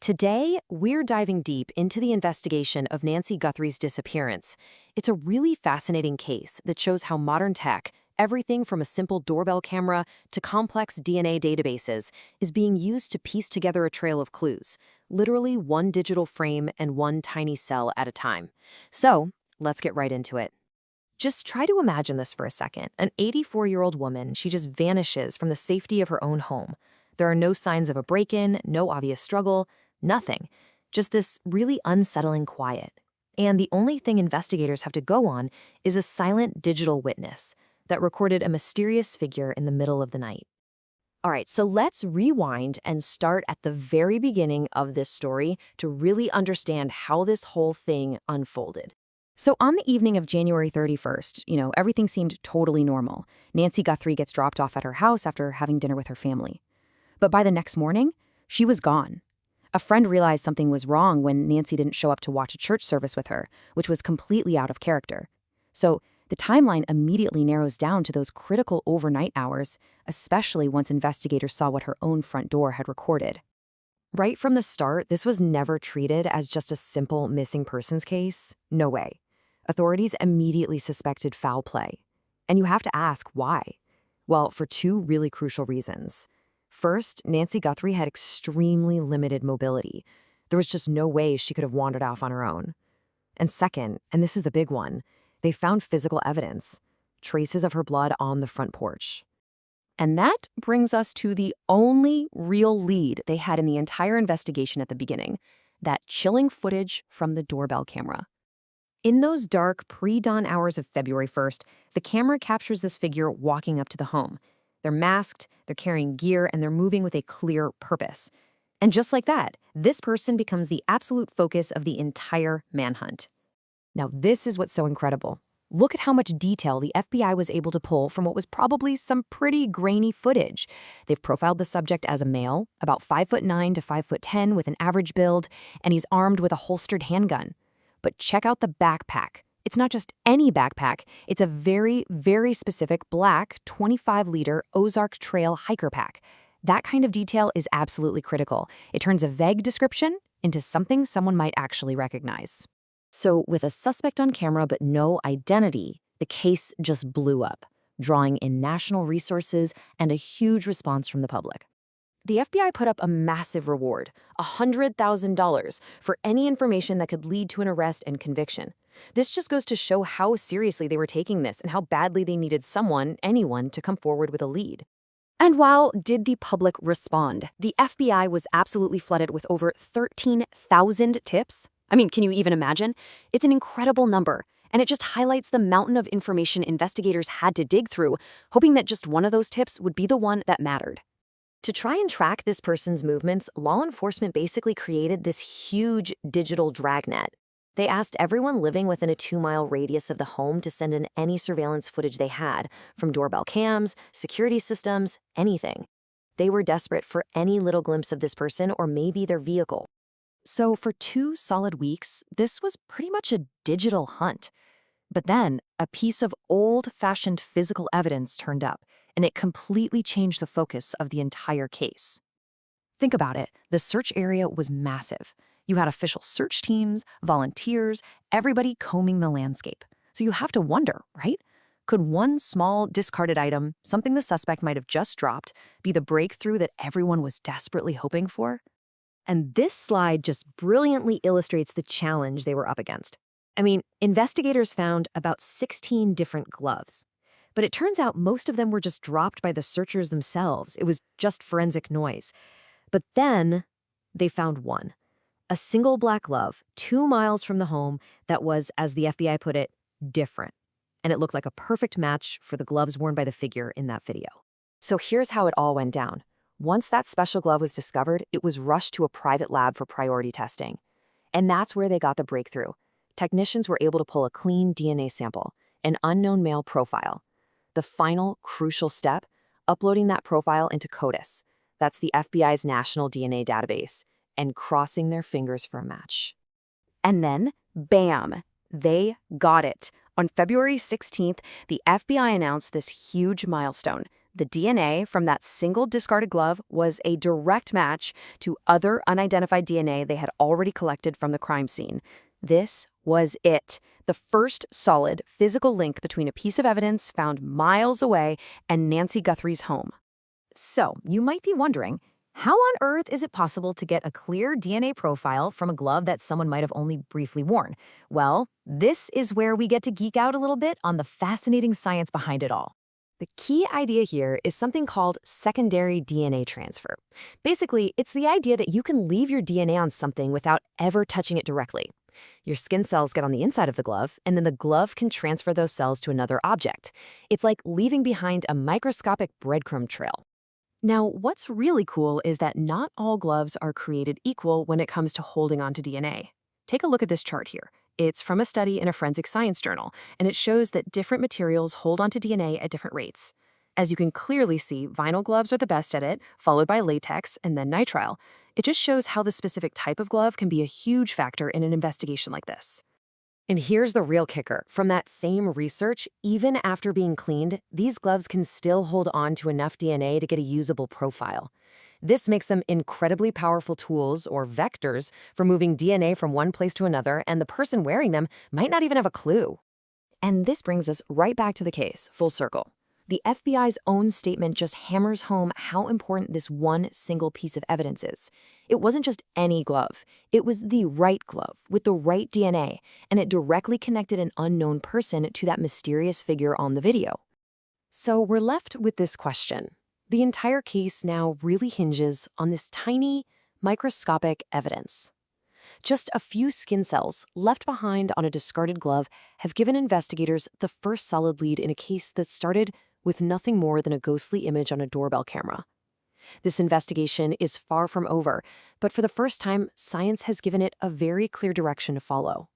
Today, we're diving deep into the investigation of Nancy Guthrie's disappearance. It's a really fascinating case that shows how modern tech, everything from a simple doorbell camera to complex DNA databases, is being used to piece together a trail of clues, literally one digital frame and one tiny cell at a time. So, let's get right into it. Just try to imagine this for a second. An 84-year-old woman, she just vanishes from the safety of her own home. There are no signs of a break-in, no obvious struggle, nothing. Just this really unsettling quiet. And the only thing investigators have to go on is a silent digital witness that recorded a mysterious figure in the middle of the night. All right, so let's rewind and start at the very beginning of this story to really understand how this whole thing unfolded. So on the evening of January 31st, everything seemed totally normal. Nancy Guthrie gets dropped off at her house after having dinner with her family. But by the next morning, she was gone. A friend realized something was wrong when Nancy didn't show up to watch a church service with her, which was completely out of character. So the timeline immediately narrows down to those critical overnight hours, especially once investigators saw what her own front door had recorded. Right from the start, this was never treated as just a simple missing persons case. No way. Authorities immediately suspected foul play. And you have to ask why. Well, for two really crucial reasons. First, Nancy Guthrie had extremely limited mobility. There was just no way she could have wandered off on her own. And second, and this is the big one, they found physical evidence, traces of her blood on the front porch. And that brings us to the only real lead they had in the entire investigation at the beginning, that chilling footage from the doorbell camera. In those dark, pre-dawn hours of February 1st, the camera captures this figure walking up to the home. They're masked, they're carrying gear, and they're moving with a clear purpose. And just like that, this person becomes the absolute focus of the entire manhunt. Now, this is what's so incredible. Look at how much detail the FBI was able to pull from what was probably some pretty grainy footage. They've profiled the subject as a male, about 5'9" to 5'10", with an average build, and he's armed with a holstered handgun. But check out the backpack. It's not just any backpack. It's a very, very specific black 25-liter Ozark Trail hiker pack. That kind of detail is absolutely critical. It turns a vague description into something someone might actually recognize. So with a suspect on camera but no identity, the case just blew up, drawing in national resources and a huge response from the public. The FBI put up a massive reward, $100,000, for any information that could lead to an arrest and conviction. This just goes to show how seriously they were taking this and how badly they needed anyone, to come forward with a lead. And while did the public respond? The FBI was absolutely flooded with over 13,000 tips. I mean, can you even imagine? It's an incredible number, and it just highlights the mountain of information investigators had to dig through, hoping that just one of those tips would be the one that mattered. To try and track this person's movements, law enforcement basically created this huge digital dragnet. They asked everyone living within a 2-mile radius of the home to send in any surveillance footage they had, from doorbell cams, security systems, anything. They were desperate for any little glimpse of this person or maybe their vehicle. So for 2 solid weeks, this was pretty much a digital hunt. But then, a piece of old-fashioned physical evidence turned up, and it completely changed the focus of the entire case. Think about it. The search area was massive. You had official search teams, volunteers, everybody combing the landscape. So you have to wonder, right? Could one small discarded item, something the suspect might have just dropped, be the breakthrough that everyone was desperately hoping for? And this slide just brilliantly illustrates the challenge they were up against. I mean, investigators found about 16 different gloves. But it turns out most of them were just dropped by the searchers themselves. It was just forensic noise. But then they found one. A single black glove, 2 miles from the home, that was, as the FBI put it, different. And it looked like a perfect match for the gloves worn by the figure in that video. So here's how it all went down. Once that special glove was discovered, it was rushed to a private lab for priority testing. And that's where they got the breakthrough. Technicians were able to pull a clean DNA sample, an unknown male profile. The final, crucial step, uploading that profile into CODIS. That's the FBI's national DNA database, and crossing their fingers for a match. And then, bam, they got it. On February 16th, the FBI announced this huge milestone. The DNA from that single discarded glove was a direct match to other unidentified DNA they had already collected from the crime scene. This was it. The first solid physical link between a piece of evidence found miles away and Nancy Guthrie's home. So, you might be wondering, how on earth is it possible to get a clear DNA profile from a glove that someone might have only briefly worn? Well, this is where we get to geek out a little bit on the fascinating science behind it all. The key idea here is something called secondary DNA transfer. Basically, it's the idea that you can leave your DNA on something without ever touching it directly. Your skin cells get on the inside of the glove, and then the glove can transfer those cells to another object. It's like leaving behind a microscopic breadcrumb trail. Now, what's really cool is that not all gloves are created equal when it comes to holding onto DNA. Take a look at this chart here. It's from a study in a forensic science journal, and it shows that different materials hold onto DNA at different rates. As you can clearly see, vinyl gloves are the best at it, followed by latex and then nitrile. It just shows how the specific type of glove can be a huge factor in an investigation like this. And here's the real kicker. From that same research, even after being cleaned, these gloves can still hold on to enough DNA to get a usable profile. This makes them incredibly powerful tools, or vectors, for moving DNA from one place to another, and the person wearing them might not even have a clue. And this brings us right back to the case, full circle. The FBI's own statement just hammers home how important this one single piece of evidence is. It wasn't just any glove. It was the right glove with the right DNA, and it directly connected an unknown person to that mysterious figure on the video. So we're left with this question. The entire case now really hinges on this tiny, microscopic evidence. Just a few skin cells left behind on a discarded glove have given investigators the first solid lead in a case that started with nothing more than a ghostly image on a doorbell camera. This investigation is far from over, but for the first time, science has given it a very clear direction to follow.